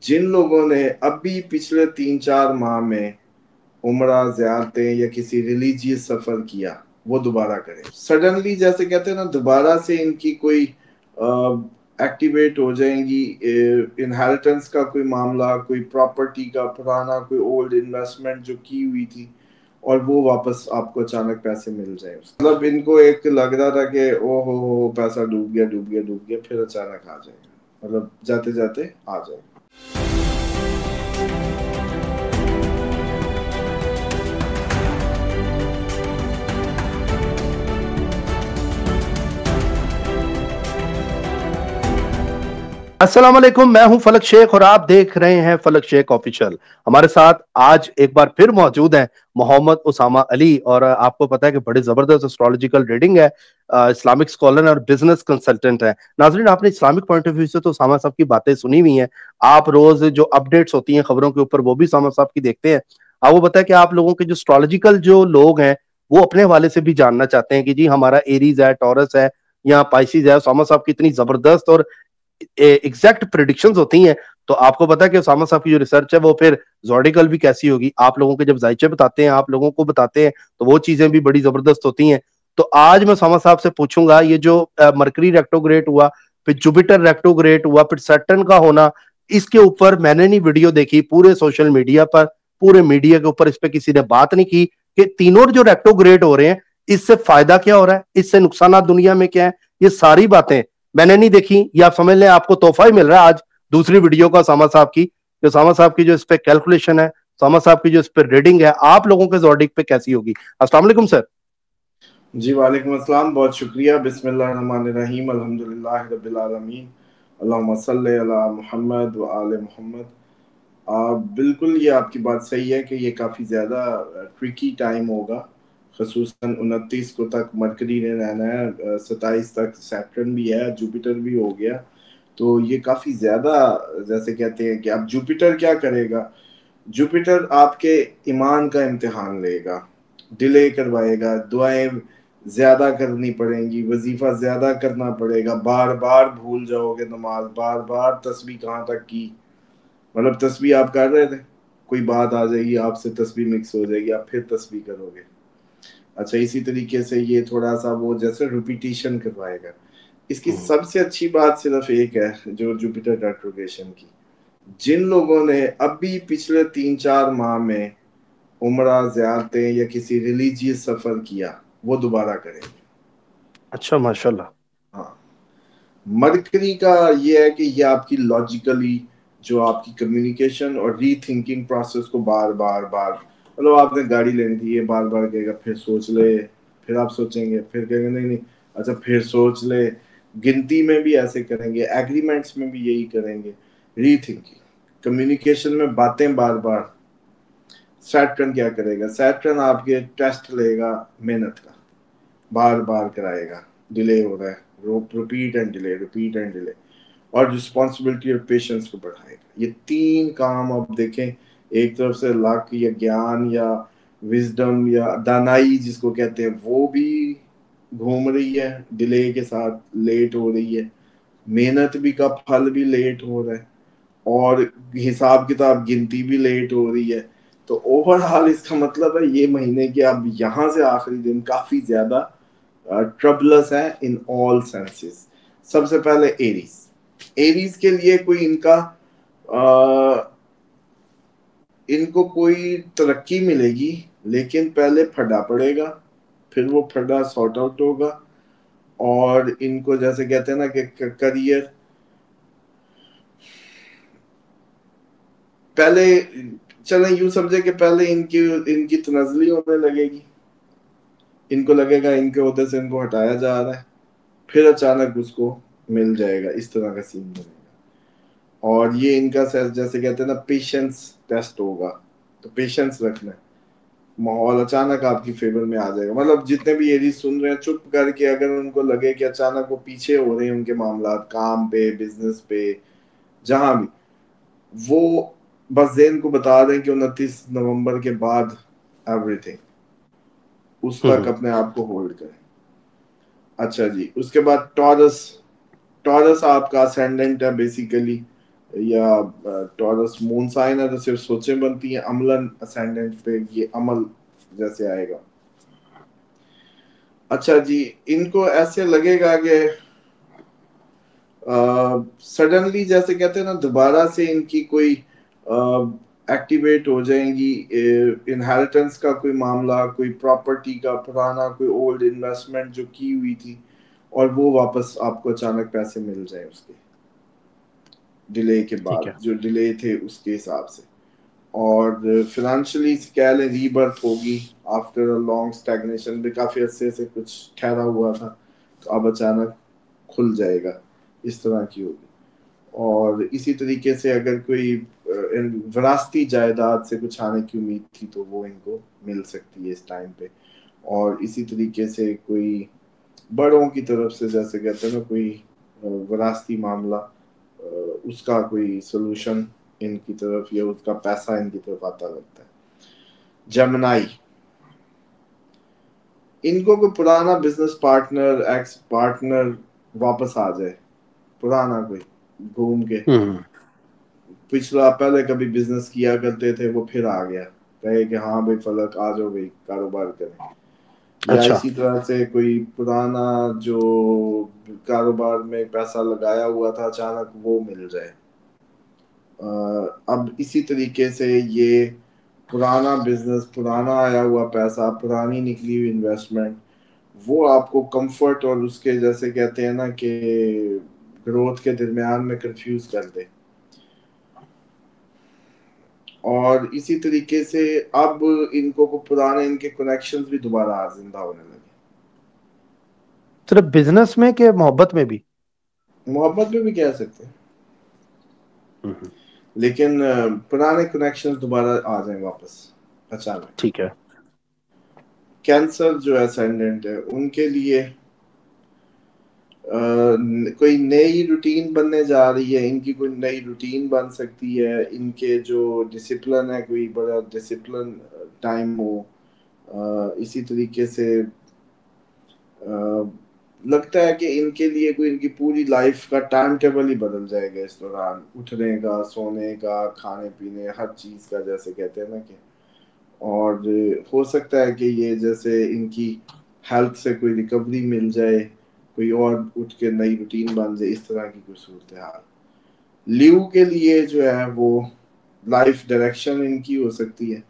जिन लोगों ने अभी पिछले 3-4 माह में उम्रा, ज़ियारतें या किसी रिलीजियस सफर किया, वो दोबारा करें। सडनली जैसे कहते हैं ना, दोबारा से इनकी कोई एक्टिवेट हो जाएंगी, इनहेरिटेंस का कोई मामला, कोई प्रॉपर्टी का पुराना कोई ओल्ड इन्वेस्टमेंट जो की हुई थी, और वो वापस आपको अचानक पैसे मिल जाए। मतलब इनको एक लग रहा था कि ओ हो पैसा डूब गया डूब गया डूब गया, फिर अचानक आ जाएगा, मतलब जाते जाते आ जाएगा। अस्सलाम वालेकुम। मैं हूं फलक शेख और आप देख रहे हैं फलक शेख ऑफिशियल। हमारे साथ आज एक बार फिर मौजूद हैं मोहम्मद उसामा अली। और आपको पता है कि बड़ी जबरदस्त एस्ट्रोलॉजिकल रीडिंग है, इस्लामिक स्कॉलर और बिजनेस कंसल्टेंट है। नाजरीन, आपने इस्लामिक पॉइंट ऑफ व्यू से तो उसामा साहब की बातें सुनी हुई हैं। आप रोज जो अपडेट्स होती हैं खबरों के ऊपर वो भी उसामा साहब की देखते हैं। आपको पता है कि आप लोगों के जो एस्ट्रोलॉजिकल जो लोग हैं वो अपने हवाले से भी जानना चाहते हैं कि जी हमारा एरीज है, टॉरस है या पाइसिस है। उसामा साहब की इतनी जबरदस्त और एग्जैक्ट प्रिडिक्शंस होती हैं। तो आपको पता है कि उसामा साहब की जो रिसर्च है वो फिर जॉर्डिकल भी कैसी होगी। आप लोगों के जब जायचे बताते हैं, आप लोगों को बताते हैं, तो वो चीजें भी बड़ी जबरदस्त होती हैं। तो आज मैं उसामा साहब से पूछूंगा, ये जो मरकरी रेट्रोग्रेड हुआ, फिर जुपिटर रेट्रोग्रेड हुआ, फिर सैटर्न का होना, इसके ऊपर मैंने नहीं वीडियो देखी पूरे सोशल मीडिया पर, पूरे मीडिया के ऊपर इस पे किसी ने बात नहीं की कि तीनों जो रेट्रोग्रेड हो रहे हैं इससे फायदा क्या हो रहा है, इससे नुकसान दुनिया में क्या है। ये सारी बातें मैंने नहीं देखी, ये आप समझ लें आपको तोहफा ही मिल रहा है आज दूसरी वीडियो का सामा साहब की। जो सामा साहब की जो इस पे कैलकुलेशन है, सामा साहब की जो इस पे रीडिंग है, आप लोगों के जॉर्डिक पे कैसी होगी। अस्सलाम वालेकुम सर। जी वालेकुम अस्सलाम, बहुत शुक्रिया। बिस्मिल्लाहिर्रहमानिर्रहीम, अल्हम्दुलिल्लाहि रब्बिल आलमीन, अल्लाहुम्मा सल्ली अला मुहम्मद व आले मुहम्मद। बिल्कुल ये आपकी बात सही है कि ये काफ़ी ज़्यादा ट्रिकी टाइम होगा। खसूसन 29 को तक मरकरी ने रहना है, 27 तक सैटर्न भी है, जुपिटर भी हो गया। तो ये काफ़ी ज़्यादा, जैसे कहते हैं कि अब जुपिटर क्या करेगा। जुपिटर आपके ईमान का इम्तिहान लेगा, डिले करवाएगा, दुआएं ज़्यादा करनी पड़ेंगी, वजीफ़ा ज़्यादा करना पड़ेगा, बार बार भूल जाओगे नमाज, बार बार तस्बीह कहाँ तक की, मतलब तस्बीह आप कर रहे थे, कोई बात आ जाएगी आपसे, तस्बीह मिक्स हो जाएगी, आप फिर तस्बीह करोगे। अच्छा, इसी तरीके से ये थोड़ा सा वो जैसे रिपीटिशन करवाएगा। इसकी सबसे अच्छी बात सिर्फ एक है जो जुपिटर रेट्रोग्रेशन की, जिन लोगों ने अभी पिछले 3-4 माह में उम्रा, ज़ियारतें या किसी रिलीजियस सफ़र किया, वो दोबारा करेंगे। अच्छा, माशाल्लाह। हाँ, मरकरी का ये है कि ये आपकी लॉजिकली जो आपकी कम्युनिकेशन और रीथिंकिंग प्रोसेस को बार बार बार, मतलब आपने गाड़ी लेनी थी, ये बार बार कहेगा फिर सोच ले, फिर आप सोचेंगे, फिर कहेंगे नहीं नहीं, अच्छा फिर सोच ले। गिनती में भी ऐसे करेंगे, एग्रीमेंट्स में भी यही करेंगे, रीथिंकिंग, कम्युनिकेशन में बातें बार बार। सैटर्न क्या करेगा, सैटर्न आपके टेस्ट लेगा मेहनत का, बार बार कराएगा, डिले हो रहा है, repeat and delay, repeat and delay, और रिस्पॉन्सिबिलिटी और पेशेंस को बढ़ाएगा। ये तीन काम अब देखें, एक तरफ से लक या ज्ञान या विजडम या दानाई जिसको कहते हैं वो भी घूम रही है, डिले के साथ लेट हो रही है, मेहनत भी का फल भी लेट हो रहा है, और हिसाब किताब गिनती भी लेट हो रही है। तो ओवरऑल इसका मतलब है ये महीने के अब यहाँ से आखिरी दिन काफी ज्यादा ट्रबलस है इन ऑल सेंसेस। सबसे पहले एरीज, एरीज के लिए कोई इनका इनको कोई तरक्की मिलेगी, लेकिन पहले फटा पड़ेगा, फिर वो फटा सॉर्ट आउट होगा, और इनको जैसे कहते हैं ना कि करियर पहले, चलें यूं समझे कि पहले इनकी इनकी तनजली होने लगेगी, इनको लगेगा इनके ओहदे से इनको हटाया जा रहा है, फिर अचानक उसको मिल जाएगा, इस तरह का सीन बनेगा। और ये इनका जैसे कहते हैं ना पेशेंस टेस्ट होगा, तो पेशेंस रखना है, माहौल अचानक आपकी फेवर में आ जाएगा। मतलब जितने भी एरीज सुन रहे हैं, चुप करके अगर उनको लगे कि अचानक वो पीछे हो रहे हैं उनके मामला, काम पे, बिजनेस पे, जहां भी, वो बस जैन को बता दें कि 29 नवंबर के बाद एवरीथिंग, उस तक हम्म। अपने आप को होल्ड करें। अच्छा जी, उसके बाद टॉरस, टॉरस आपका असेंडेंट है बेसिकली, या टॉरस मून साइन है तो सिर्फ सोचें बनती हैं, अमलन असेंडेंट पे ये अमल जैसे आएगा। अच्छा जी, इनको ऐसे लगेगा कि सडनली जैसे कहते हैं ना दोबारा से इनकी कोई एक्टिवेट हो जाएंगी, इनहेरिटेंस का कोई मामला, कोई प्रॉपर्टी का पुराना कोई ओल्ड इन्वेस्टमेंट जो की हुई थी और वो वापस आपको अचानक पैसे मिल जाए उसके डिले के ठीक बाद, है। जो डिले थे उसके हिसाब से। और फिनेंशियली कह लें रीबर्थ होगी आफ्टर अ लॉन्ग स्टैग्नेशन भी, काफी अरसे से कुछ ठहरा हुआ था तो अब अचानक खुल जाएगा, इस तरह की होगी। और इसी तरीके से अगर कोई विरासती जायदाद से कुछ आने की उम्मीद थी तो वो इनको मिल सकती है इस टाइम पे। और इसी तरीके से कोई बड़ों की तरफ से जैसे कहते हैं ना कोई विरासती मामला, उसका कोई सोल्यूशन इनकी तरफ या उसका पैसा इनकी तरफ आता लगता है। जमनाई, इनको कोई पुराना बिजनेस पार्टनर एक्स पार्टनर वापस आ जाए, पुराना कोई घूम के हम्म। पिछला पहले कभी बिजनेस किया करते थे वो फिर आ गया, कहे कि हाँ भाई फलक आ जाओ भाई कारोबार करें। या अच्छा। इसी तरह से कोई पुराना जो कारोबार में पैसा लगाया हुआ था अचानक वो मिल जाए। अब इसी तरीके से ये पुराना बिजनेस, पुराना आया हुआ पैसा, पुरानी निकली हुई इन्वेस्टमेंट, वो आपको कंफर्ट और उसके जैसे कहते हैं ना कि ग्रोथ के दरमियान में कंफ्यूज कर दे। और इसी तरीके से अब इनको को पुराने इनके कनेक्शंस भी दोबारा जिंदा होने लगे। सिर्फ बिजनेस में कि मोहब्बत में भी? मोहब्बत में भी कह सकते हैं, हम्म। लेकिन पुराने कनेक्शंस दोबारा आ जाए वापस अचानक। ठीक है। कैंसर जो असेंडेंट है उनके लिए कोई नई रूटीन बनने जा रही है, इनकी कोई नई रूटीन बन सकती है, इनके जो डिसिप्लिन है कोई बड़ा डिसिप्लिन टाइम हो। इसी तरीके से लगता है कि इनके लिए कोई इनकी पूरी लाइफ का टाइम टेबल ही बदल जाएगा इस दौरान, उठने का, सोने का, खाने पीने, हर चीज का जैसे कहते हैं ना कि। और हो सकता है कि ये जैसे इनकी हेल्थ से कोई रिकवरी मिल जाए, कोई और उठ के नई रूटीन बन जाए, इस तरह की कोई सूरत हाल। ल्यू के लिए जो है वो लाइफ डायरेक्शन इनकी हो सकती है,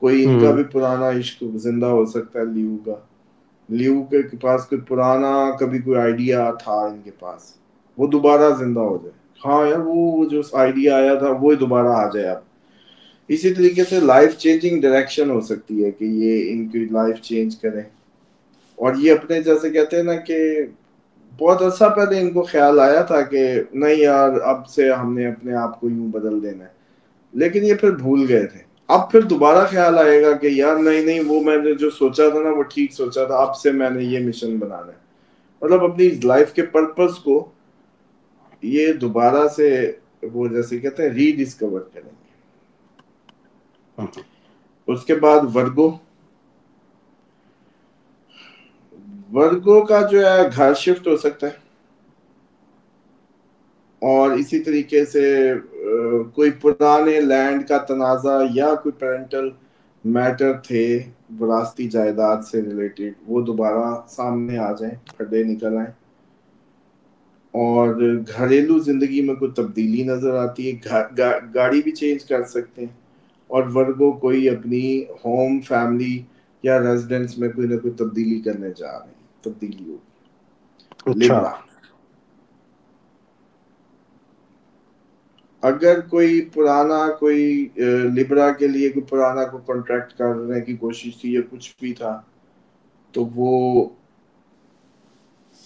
कोई इनका हम्म। भी पुराना इश्क जिंदा हो सकता है ल्यू का। ल्यू के पास कोई पुराना कभी कोई आइडिया था इनके पास, वो दोबारा जिंदा हो जाए। हाँ यार वो जो आइडिया आया था वो दोबारा आ जाए अब। इसी तरीके से लाइफ चेंजिंग डायरेक्शन हो सकती है कि ये इनकी लाइफ चेंज करें। और ये अपने जैसे कहते हैं ना कि बहुत अर्सा पहले इनको ख्याल आया था कि नहीं यार अब से हमने अपने आप को यूं बदल देना है, लेकिन ये फिर भूल गए थे। अब फिर दोबारा ख्याल आएगा कि यार नहीं नहीं वो मैंने जो सोचा था ना वो ठीक सोचा था, अब से मैंने ये मिशन बनाना है। मतलब अपनी लाइफ के पर्पस को ये दोबारा से वो जैसे कहते हैं रीडिस्कवर करेंगे। हम्म। उसके बाद वर्गो, वर्गो का जो है घर शिफ्ट हो सकता है। और इसी तरीके से कोई पुराने लैंड का तनाजा या कोई पेरेंटल मैटर थे विरासती जायदाद से रिलेटेड वो दोबारा सामने आ जाए, पर्दे निकल आए। और घरेलू जिंदगी में कोई तब्दीली नजर आती है, गाड़ी भी चेंज कर सकते हैं। और वर्गो कोई अपनी होम फैमिली या रेजिडेंस में कोई ना कोई तब्दीली करने जा रहे हैं, तब्दीली होगी। अच्छा। लिब्रा, अगर कोई पुराना कोई लिब्रा के लिए कोई पुराना कोई कॉन्ट्रैक्ट करने की कोशिश थी या कुछ भी था तो वो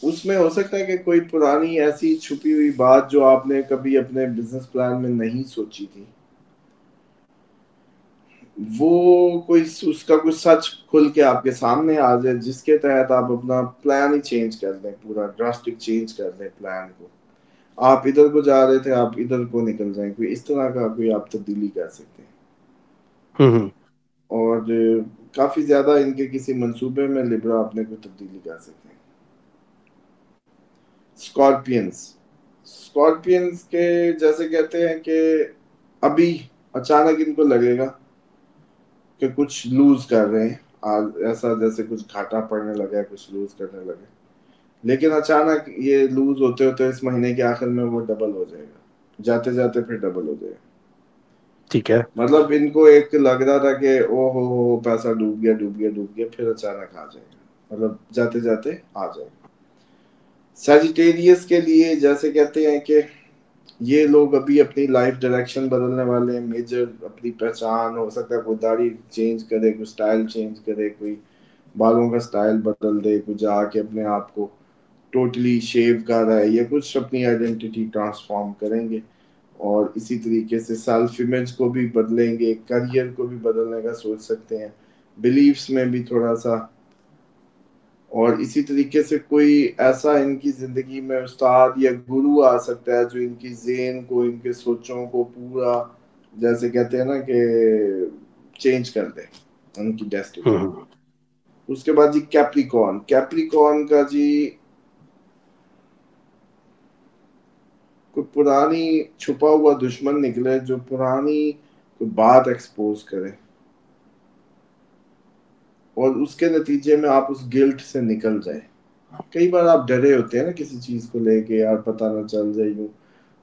उसमें हो सकता है कि कोई पुरानी ऐसी छुपी हुई बात जो आपने कभी अपने बिजनेस प्लान में नहीं सोची थी वो कोई उसका कुछ सच खुल के आपके सामने आ जाए, जिसके तहत आप अपना प्लान ही चेंज कर दें, पूरा ड्रास्टिक चेंज कर दें प्लान को। आप इधर को जा रहे थे आप इधर को निकल जाएं, कोई इस तरह का कोई आप तब्दीली कर सकते हैं। हम्म। और काफी ज्यादा इनके किसी मंसूबे में लिब्रा अपने को तब्दीली कर सकते हैं। स्कॉर्पियंस, स्कॉर्पियंस के जैसे कहते हैं कि अभी अचानक इनको लगेगा कि कुछ लूज कर रहे हैं, आज ऐसा जैसे कुछ घाटा पड़ने लगा है, कुछ लूज करने लगे, लेकिन अचानक ये लूज होते होते इस महीने के आखिर में वो डबल हो जाएगा, जाते जाते फिर डबल हो जाएगा। ठीक है। मतलब इनको एक लग रहा था कि ओ हो पैसा डूब गया डूब गया डूब गया, फिर अचानक आ जाएगा, मतलब जाते जाते आ जाएगा। सजिटेरियस के लिए जैसे कहते हैं कि ये लोग अभी अपनी लाइफ डायरेक्शन बदलने वाले हैं, मेजर अपनी पहचान, हो सकता है कोई दाढ़ी चेंज करे, कोई स्टाइल चेंज करे, कोई बालों का स्टाइल बदल दे, कोई जाके अपने आप को टोटली शेव कर रहा है, या कुछ अपनी आइडेंटिटी ट्रांसफॉर्म करेंगे। और इसी तरीके से सेल्फ इमेज को भी बदलेंगे, करियर को भी बदलने का सोच सकते हैं, बिलीव्स में भी थोड़ा सा। और इसी तरीके से कोई ऐसा इनकी जिंदगी में उस्ताद या गुरु आ सकता है जो इनकी ज़ेन को, इनके सोचों को पूरा जैसे कहते हैं ना कि चेंज कर दे उनकी डेस्टिनी। उसके बाद जी कैप्रिकॉर्न, कैप्रिकॉर्न का जी कोई पुरानी छुपा हुआ दुश्मन निकले जो पुरानी कोई बात एक्सपोज करे, और उसके नतीजे में आप उस गिल्ट से निकल जाए। कई बार आप डरे होते हैं ना किसी चीज को लेके, यार पता ना चल जाए यूं,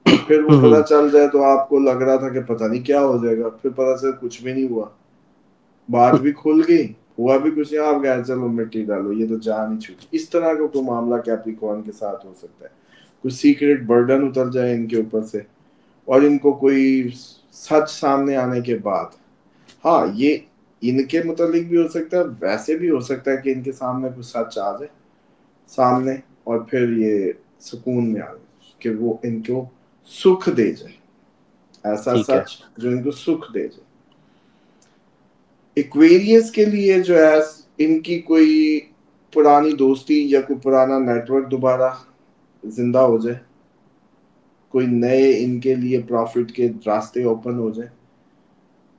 और फिर वो पता चल जाए तो आपको लग रहा था कि पता नहीं क्या हो जाएगा, फिर पता चल कुछ भी नहीं हुआ, बात भी खुल गई, हुआ भी कुछ नहीं, आप गए चलो मिट्टी डालो, ये तो जान ही छूटी। इस तरह का कोई मामला कैप्रिकॉर्न के साथ हो सकता है, कुछ सीक्रेट बर्डन उतर जाए इनके ऊपर से, और इनको कोई सच सामने आने के बाद, हाँ ये इनके मुतालिक भी हो सकता है, वैसे भी हो सकता है कि इनके सामने कुछ सच आ जाए सामने, और फिर ये सुकून में आ जाए कि वो इनको सुख दे जाए, ऐसा सच जो इनको सुख दे जाए। एक्वेरियस के लिए जो है इनकी कोई पुरानी दोस्ती या कोई पुराना नेटवर्क दोबारा जिंदा हो जाए, कोई नए इनके लिए प्रॉफिट के रास्ते ओपन हो जाए,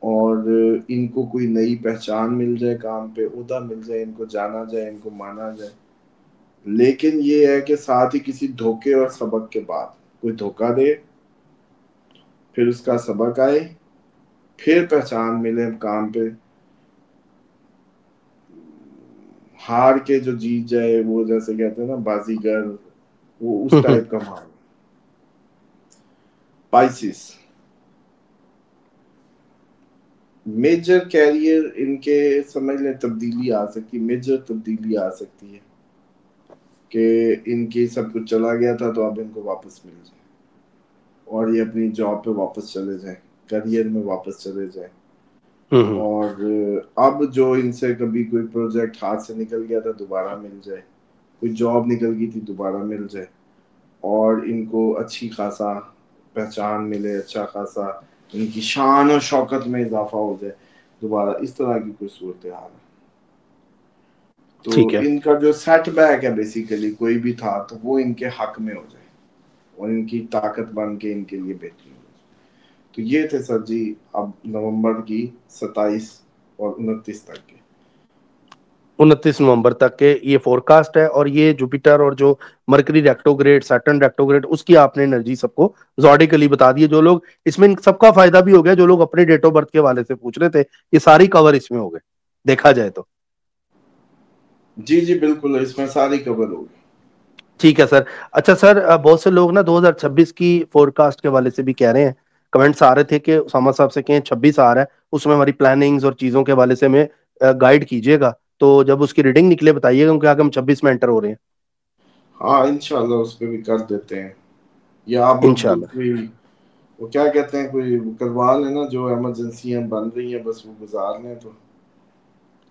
और इनको कोई नई पहचान मिल जाए, काम पे उदा मिल जाए, इनको जाना जाए, इनको माना जाए। लेकिन ये है कि साथ ही किसी धोखे और सबक के बाद कोई धोखा दे, फिर उसका सबक आए, फिर पहचान मिले काम पे, हार के जो जीत जाए, वो जैसे कहते हैं ना बाजीगर, वो उस टाइप का माहौल। पाइसिस, मेजर कैरियर इनके समझ लें तब्दीली आ सकती, मेजर तब्दीली आ सकती है कि इनके सब कुछ चला गया था तो अब इनको वापस मिल जाए, और ये अपनी जॉब पे वापस चले जाए, करियर में वापस चले जाए, और अब जो इनसे कभी कोई प्रोजेक्ट हाथ से निकल गया था दोबारा मिल जाए, कोई जॉब निकल गई थी दोबारा मिल जाए, और इनको अच्छी खासा पहचान मिले, अच्छा खासा इनकी शान और शौकत में इजाफा हो जाए दोबारा, इस तरह की कोई सूरत हाल है। तो इनका जो सेटबैक है बेसिकली कोई भी था तो वो इनके हक में हो जाए, और इनकी ताकत बन के इनके लिए बेहतरीन हो जाए। तो ये थे सर जी अब नवंबर की 27 और 29 तक के, 29 नवंबर तक के ये फोरकास्ट है। और ये जुपिटर और जो मरकरी रेट्रोग्रेड, सैटर्न रेट्रोग्रेड, उसकी आपने एनर्जी सबको जॉडिकली बता दी है। जो लोग इसमें, इन सबका फायदा भी हो गया, जो लोग अपने डेट ऑफ बर्थ के हवाले से पूछ रहे थे, ये सारी कवर इसमें हो गए देखा जाए तो। जी जी बिल्कुल, इसमें सारी कवर होगी। ठीक है सर। अच्छा सर, बहुत से लोग ना 2026 की फोरकास्ट के हवाले से भी कह रहे हैं, कमेंट्स आ रहे थे कि उसामा साहब से कहें 26 आ रहा है, उसमें हमारी प्लानिंग्स और चीजों के हवाले से हमें गाइड कीजिएगा, तो जब उसकी रीडिंग निकले बताइएगा, क्योंकि आगे हम 26 में एंटर हो रहे हैं। हाँ इंशाल्लाह उस पर भी कर देते हैं, या आप इंशाल्लाह। कोई वो क्या कहते हैं, कोई करवा लेना, जो इमरजेंसी बन रही है बस वो गुजार लें तो।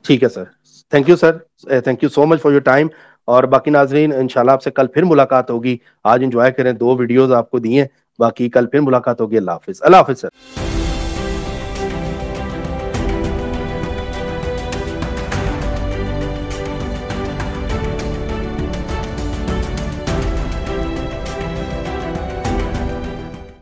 ठीक है sir. Thank you sir, thank you so much for your time. और बाकी नाजरीन, इंशाल्लाह आपसे कल फिर मुलाकात होगी। आज एंजॉय करें, 2 वीडियोस आपको दिए, बाकी कल फिर मुलाकात होगी। अल्लाह हाफिज। अल्लाह हाफिज सर।